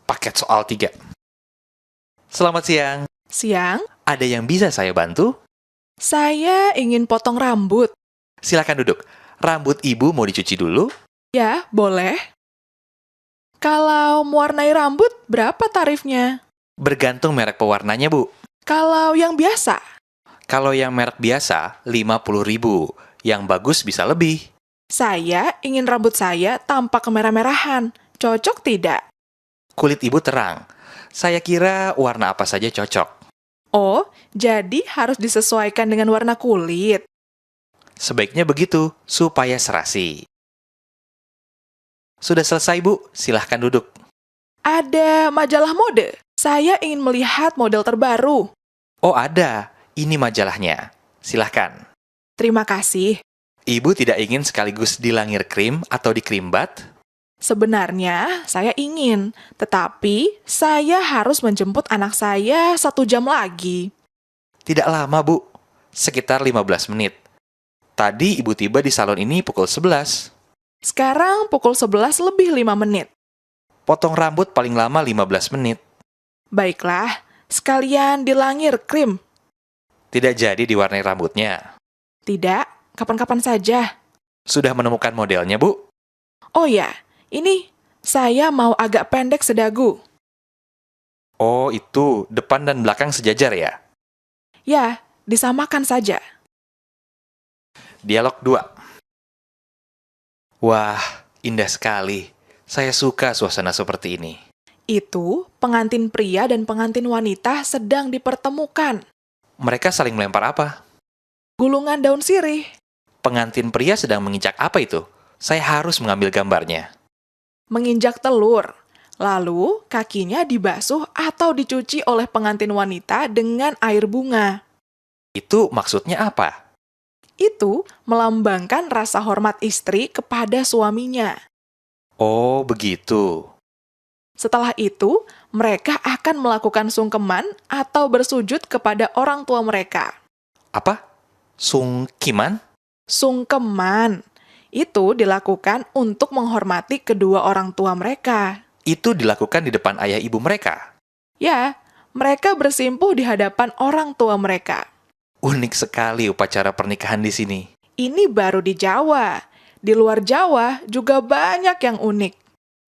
paket soal 3. Selamat siang. Siang, Ada yang bisa saya bantu? saya ingin potong rambut. Silakan duduk. Rambut ibu mau dicuci dulu? Ya, boleh. Kalau mewarnai rambut, berapa tarifnya? Bergantung merek pewarnanya, Bu. Kalau yang biasa, Kalau yang merek biasa, 50.000. Yang bagus bisa lebih. saya ingin rambut saya tampak kemerah-merahan. Cocok tidak? Kulit ibu terang. Saya kira warna apa saja cocok. Oh, jadi harus disesuaikan dengan warna kulit. Sebaiknya begitu, supaya serasi. Sudah selesai, Bu. Silahkan duduk. Ada majalah mode. Saya ingin melihat model terbaru. Oh, ada. Ini majalahnya. Silahkan. Terima kasih. Ibu tidak ingin sekaligus dilangir krim atau dikrimbat? Sebenarnya saya ingin, tetapi saya harus menjemput anak saya 1 jam lagi. Tidak lama, Bu. Sekitar 15 menit. Tadi ibu tiba di salon ini pukul 11. Sekarang pukul 11 lebih 5 menit. Potong rambut paling lama 15 menit. Baiklah, sekalian dilangir krim. Tidak jadi diwarnai rambutnya. Tidak, kapan-kapan saja. Sudah menemukan modelnya, Bu? Oh ya, ini saya mau agak pendek sedagu. Oh, itu depan dan belakang sejajar ya? Ya, disamakan saja. Dialog 2. Wah, indah sekali. Saya suka suasana seperti ini. Itu pengantin pria dan pengantin wanita sedang dipertemukan. Mereka saling melempar apa? Gulungan daun sirih. Pengantin pria sedang menginjak apa itu? Saya harus mengambil gambarnya. Menginjak telur. Lalu, kakinya dibasuh atau dicuci oleh pengantin wanita dengan air bunga. Itu maksudnya apa? Itu melambangkan rasa hormat istri kepada suaminya. Oh, begitu. Setelah itu, mereka akan melakukan sungkeman atau bersujud kepada orang tua mereka. Apa? Sungkiman? Sungkeman. Itu dilakukan untuk menghormati kedua orang tua mereka. Itu dilakukan di depan ayah ibu mereka. Ya, mereka bersimpuh di hadapan orang tua mereka. Unik sekali upacara pernikahan di sini. Ini baru di Jawa. Di luar Jawa juga banyak yang unik.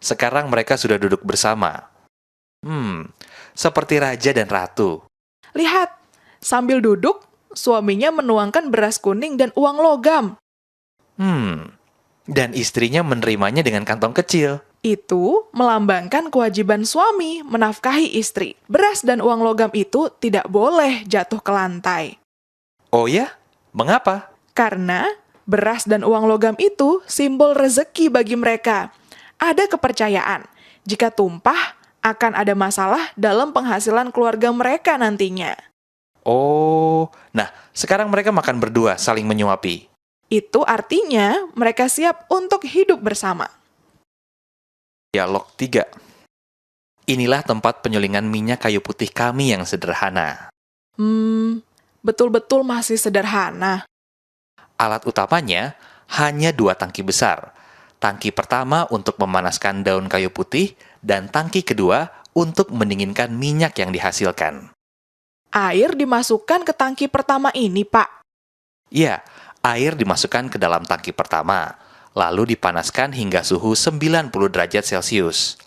Sekarang mereka sudah duduk bersama. Seperti raja dan ratu. Lihat, sambil duduk, suaminya menuangkan beras kuning dan uang logam. Dan istrinya menerimanya dengan kantong kecil. Itu melambangkan kewajiban suami menafkahi istri. Beras dan uang logam itu tidak boleh jatuh ke lantai. Oh ya? Mengapa? Karena beras dan uang logam itu simbol rezeki bagi mereka. Ada kepercayaan, jika tumpah akan ada masalah dalam penghasilan keluarga mereka nantinya. Oh, nah sekarang mereka makan berdua, saling menyuapi. Itu artinya mereka siap untuk hidup bersama. Dialog 3. Inilah tempat penyulingan minyak kayu putih kami yang sederhana. Betul-betul masih sederhana. Alat utamanya hanya 2 tangki besar. Tangki pertama untuk memanaskan daun kayu putih, dan tangki kedua untuk mendinginkan minyak yang dihasilkan. Air dimasukkan ke tangki pertama ini, Pak. Ya, air dimasukkan ke dalam tangki pertama, lalu dipanaskan hingga suhu 90 derajat Celcius.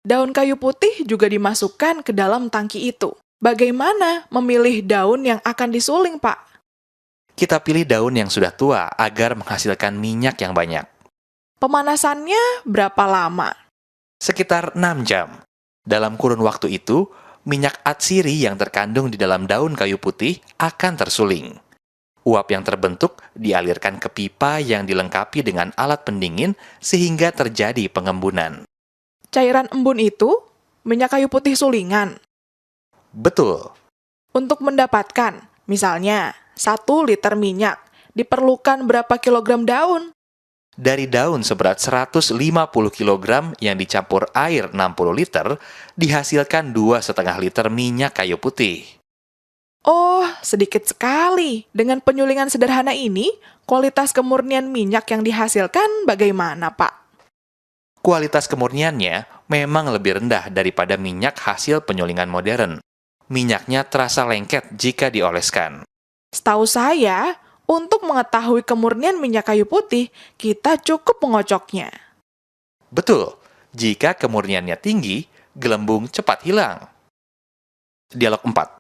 Daun kayu putih juga dimasukkan ke dalam tangki itu. Bagaimana memilih daun yang akan disuling, Pak? Kita pilih daun yang sudah tua agar menghasilkan minyak yang banyak. Pemanasannya berapa lama? Sekitar 6 jam. Dalam kurun waktu itu, minyak atsiri yang terkandung di dalam daun kayu putih akan tersuling. Uap yang terbentuk dialirkan ke pipa yang dilengkapi dengan alat pendingin sehingga terjadi pengembunan. Cairan embun itu minyak kayu putih sulingan. Betul. Untuk mendapatkan, misalnya, 1 liter minyak, diperlukan berapa kilogram daun? Dari daun seberat 150 kg yang dicampur air 60 liter, dihasilkan 2,5 liter minyak kayu putih. Oh, sedikit sekali. Dengan penyulingan sederhana ini, kualitas kemurnian minyak yang dihasilkan bagaimana, Pak? Kualitas kemurniannya memang lebih rendah daripada minyak hasil penyulingan modern. Minyaknya terasa lengket jika dioleskan. Setahu saya, untuk mengetahui kemurnian minyak kayu putih, kita cukup mengocoknya. Betul, jika kemurniannya tinggi, gelembung cepat hilang. Dialog 4.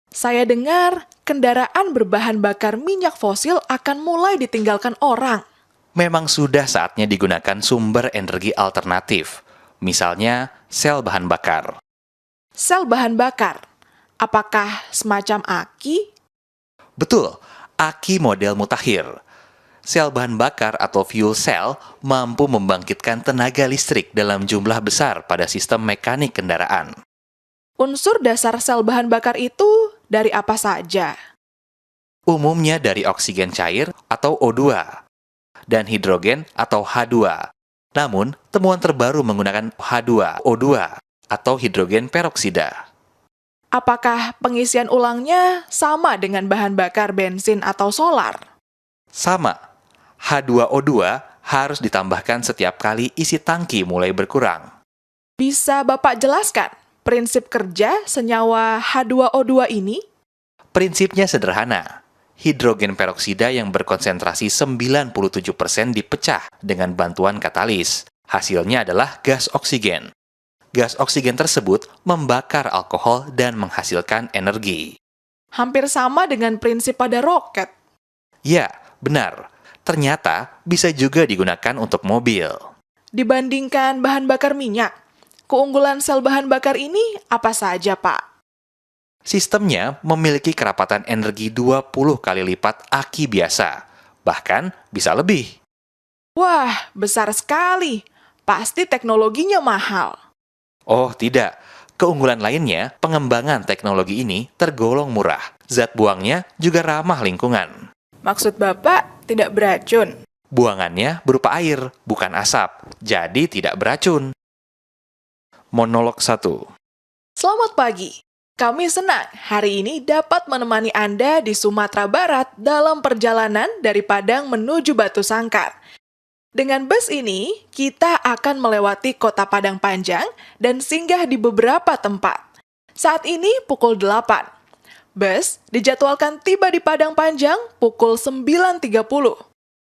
Saya dengar kendaraan berbahan bakar minyak fosil akan mulai ditinggalkan orang. Memang sudah saatnya digunakan sumber energi alternatif, misalnya sel bahan bakar. Sel bahan bakar, apakah semacam aki? Betul, aki model mutakhir. Sel bahan bakar atau fuel cell mampu membangkitkan tenaga listrik dalam jumlah besar pada sistem mekanik kendaraan. Unsur dasar sel bahan bakar itu dari apa saja? Umumnya dari oksigen cair atau O2 dan hidrogen atau H2. Namun, temuan terbaru menggunakan H2O2 atau hidrogen peroksida. Apakah pengisian ulangnya sama dengan bahan bakar bensin atau solar? Sama, H2O2 harus ditambahkan setiap kali isi tangki mulai berkurang. Bisa Bapak jelaskan prinsip kerja senyawa H2O2 ini? Prinsipnya sederhana. Hidrogen peroksida yang berkonsentrasi 97% dipecah dengan bantuan katalis. Hasilnya adalah gas oksigen. Gas oksigen tersebut membakar alkohol dan menghasilkan energi. Hampir sama dengan prinsip pada roket. Ya, benar. Ternyata bisa juga digunakan untuk mobil. Dibandingkan bahan bakar minyak, keunggulan sel bahan bakar ini apa saja, Pak? Sistemnya memiliki kerapatan energi 20 kali lipat aki biasa. Bahkan bisa lebih. Wah, besar sekali. Pasti teknologinya mahal. Oh, tidak. Keunggulan lainnya, pengembangan teknologi ini tergolong murah. Zat buangnya juga ramah lingkungan. Maksud Bapak tidak beracun? Buangannya berupa air, bukan asap. Jadi tidak beracun. Monolog 1. Selamat pagi. Kami senang hari ini dapat menemani Anda di Sumatera Barat dalam perjalanan dari Padang menuju Batu Sangkar. Dengan bus ini, kita akan melewati kota Padang Panjang dan singgah di beberapa tempat. Saat ini pukul 8. Bus dijadwalkan tiba di Padang Panjang pukul 9.30.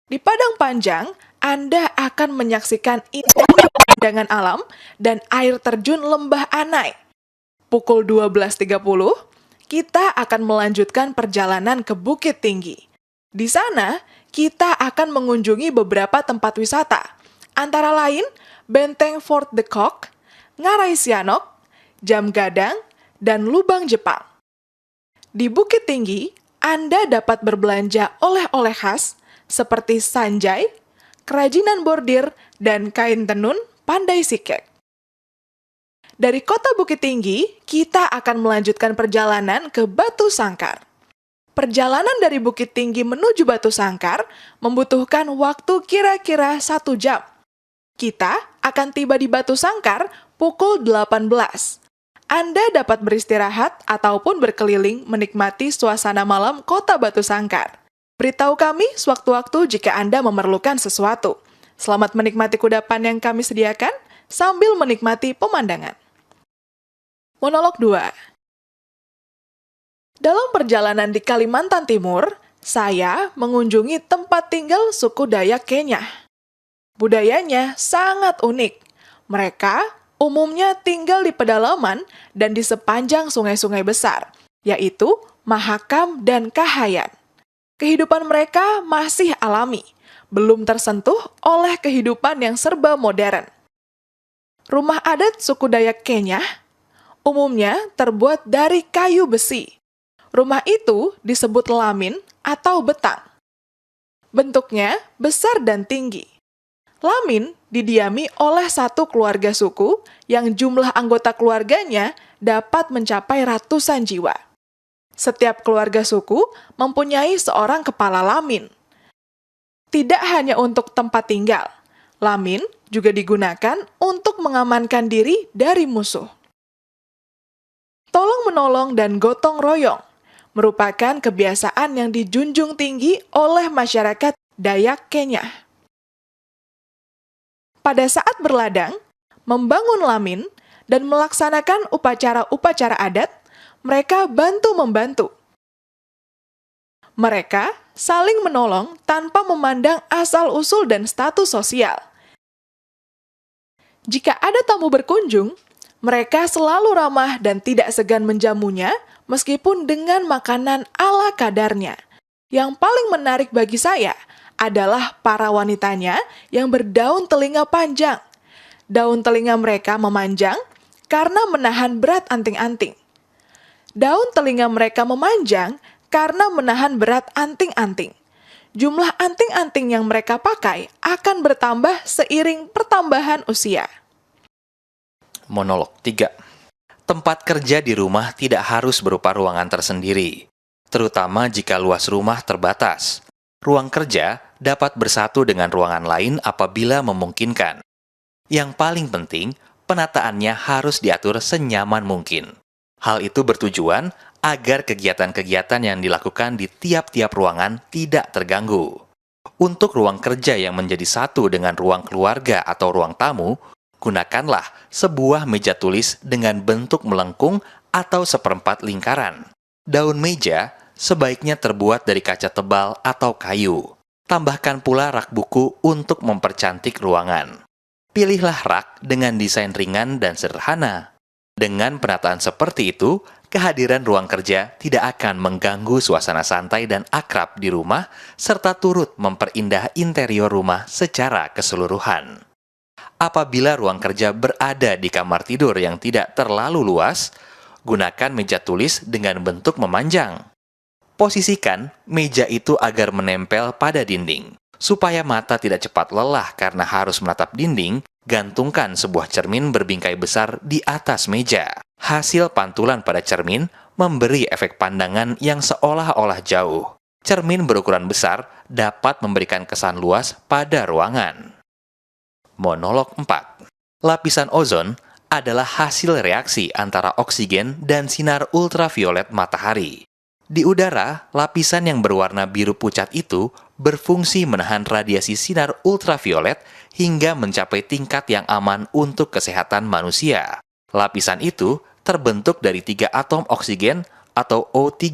Di Padang Panjang, Anda akan menyaksikan indahnya pemandangan alam dan air terjun Lembah Anai. Pukul 12.30, kita akan melanjutkan perjalanan ke Bukit Tinggi. Di sana, kita akan mengunjungi beberapa tempat wisata, antara lain Benteng Fort de Kock, Ngarai Sianok, Jam Gadang, dan Lubang Jepang. Di Bukit Tinggi, Anda dapat berbelanja oleh-oleh khas seperti sanjai, kerajinan bordir, dan kain tenun Pandai Sikek. Dari kota Bukit Tinggi, kita akan melanjutkan perjalanan ke Batu Sangkar. Perjalanan dari Bukit Tinggi menuju Batu Sangkar membutuhkan waktu kira-kira 1 jam. Kita akan tiba di Batu Sangkar pukul 18. Anda dapat beristirahat ataupun berkeliling menikmati suasana malam kota Batu Sangkar. Beritahu kami sewaktu-waktu jika Anda memerlukan sesuatu. Selamat menikmati kudapan yang kami sediakan sambil menikmati pemandangan. Monolog 2. Dalam perjalanan di Kalimantan Timur, saya mengunjungi tempat tinggal suku Dayak Kenyah. Budayanya sangat unik. Mereka umumnya tinggal di pedalaman dan di sepanjang sungai-sungai besar, yaitu Mahakam dan Kahayan. Kehidupan mereka masih alami, belum tersentuh oleh kehidupan yang serba modern. Rumah adat suku Dayak Kenyah umumnya terbuat dari kayu besi. Rumah itu disebut lamin atau betang. Bentuknya besar dan tinggi. Lamin didiami oleh satu keluarga suku yang jumlah anggota keluarganya dapat mencapai ratusan jiwa. Setiap keluarga suku mempunyai seorang kepala lamin. Tidak hanya untuk tempat tinggal, lamin juga digunakan untuk mengamankan diri dari musuh. Tolong-menolong dan gotong royong merupakan kebiasaan yang dijunjung tinggi oleh masyarakat Dayak Kenyah. Pada saat berladang, membangun lamin, dan melaksanakan upacara-upacara adat, mereka bantu-membantu. Mereka saling menolong tanpa memandang asal-usul dan status sosial. Jika ada tamu berkunjung, mereka selalu ramah dan tidak segan menjamunya, meskipun dengan makanan ala kadarnya. Yang paling menarik bagi saya adalah para wanitanya yang berdaun telinga panjang. Daun telinga mereka memanjang karena menahan berat anting-anting. Daun telinga mereka memanjang karena menahan berat anting-anting. Jumlah anting-anting yang mereka pakai akan bertambah seiring pertambahan usia. Monolog 3. Tempat kerja di rumah tidak harus berupa ruangan tersendiri, terutama jika luas rumah terbatas. Ruang kerja dapat bersatu dengan ruangan lain apabila memungkinkan. Yang paling penting, penataannya harus diatur senyaman mungkin. Hal itu bertujuan agar kegiatan-kegiatan yang dilakukan di tiap-tiap ruangan tidak terganggu. Untuk ruang kerja yang menjadi satu dengan ruang keluarga atau ruang tamu, gunakanlah sebuah meja tulis dengan bentuk melengkung atau seperempat lingkaran. Daun meja sebaiknya terbuat dari kaca tebal atau kayu. Tambahkan pula rak buku untuk mempercantik ruangan. Pilihlah rak dengan desain ringan dan sederhana. Dengan penataan seperti itu, kehadiran ruang kerja tidak akan mengganggu suasana santai dan akrab di rumah, serta turut memperindah interior rumah secara keseluruhan. Apabila ruang kerja berada di kamar tidur yang tidak terlalu luas, gunakan meja tulis dengan bentuk memanjang. Posisikan meja itu agar menempel pada dinding. Supaya mata tidak cepat lelah karena harus menatap dinding, gantungkan sebuah cermin berbingkai besar di atas meja. Hasil pantulan pada cermin memberi efek pandangan yang seolah-olah jauh. Cermin berukuran besar dapat memberikan kesan luas pada ruangan. Monolog 4. Lapisan ozon adalah hasil reaksi antara oksigen dan sinar ultraviolet matahari. Di udara, lapisan yang berwarna biru pucat itu berfungsi menahan radiasi sinar ultraviolet hingga mencapai tingkat yang aman untuk kesehatan manusia. Lapisan itu terbentuk dari 3 atom oksigen atau O3.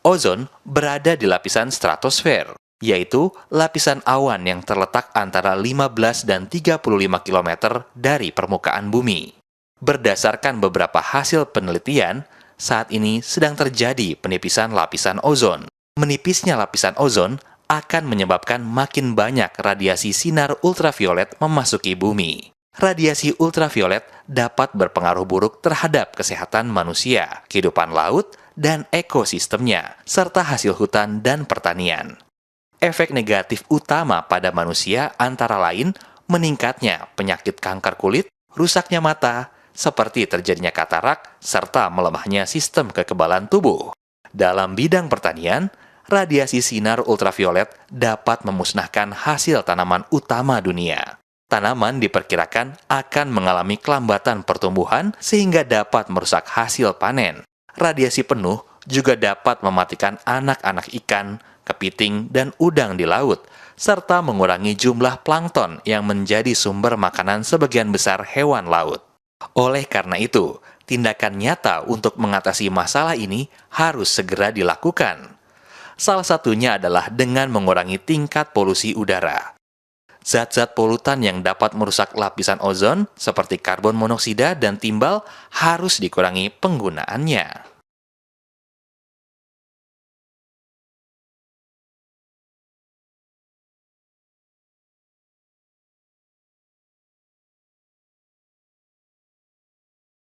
Ozon berada di lapisan stratosfer, yaitu lapisan awan yang terletak antara 15 dan 35 km dari permukaan bumi. Berdasarkan beberapa hasil penelitian, saat ini sedang terjadi penipisan lapisan ozon. Menipisnya lapisan ozon akan menyebabkan makin banyak radiasi sinar ultraviolet memasuki bumi. Radiasi ultraviolet dapat berpengaruh buruk terhadap kesehatan manusia, kehidupan laut, dan ekosistemnya, serta hasil hutan dan pertanian. Efek negatif utama pada manusia antara lain meningkatnya penyakit kanker kulit, rusaknya mata, seperti terjadinya katarak, serta melemahnya sistem kekebalan tubuh. Dalam bidang pertanian, radiasi sinar ultraviolet dapat memusnahkan hasil tanaman utama dunia. Tanaman diperkirakan akan mengalami kelambatan pertumbuhan sehingga dapat merusak hasil panen. Radiasi penuh juga dapat mematikan anak-anak ikan, kepiting, dan udang di laut, serta mengurangi jumlah plankton yang menjadi sumber makanan sebagian besar hewan laut. Oleh karena itu, tindakan nyata untuk mengatasi masalah ini harus segera dilakukan. Salah satunya adalah dengan mengurangi tingkat polusi udara. Zat-zat polutan yang dapat merusak lapisan ozon, seperti karbon monoksida dan timbal, harus dikurangi penggunaannya.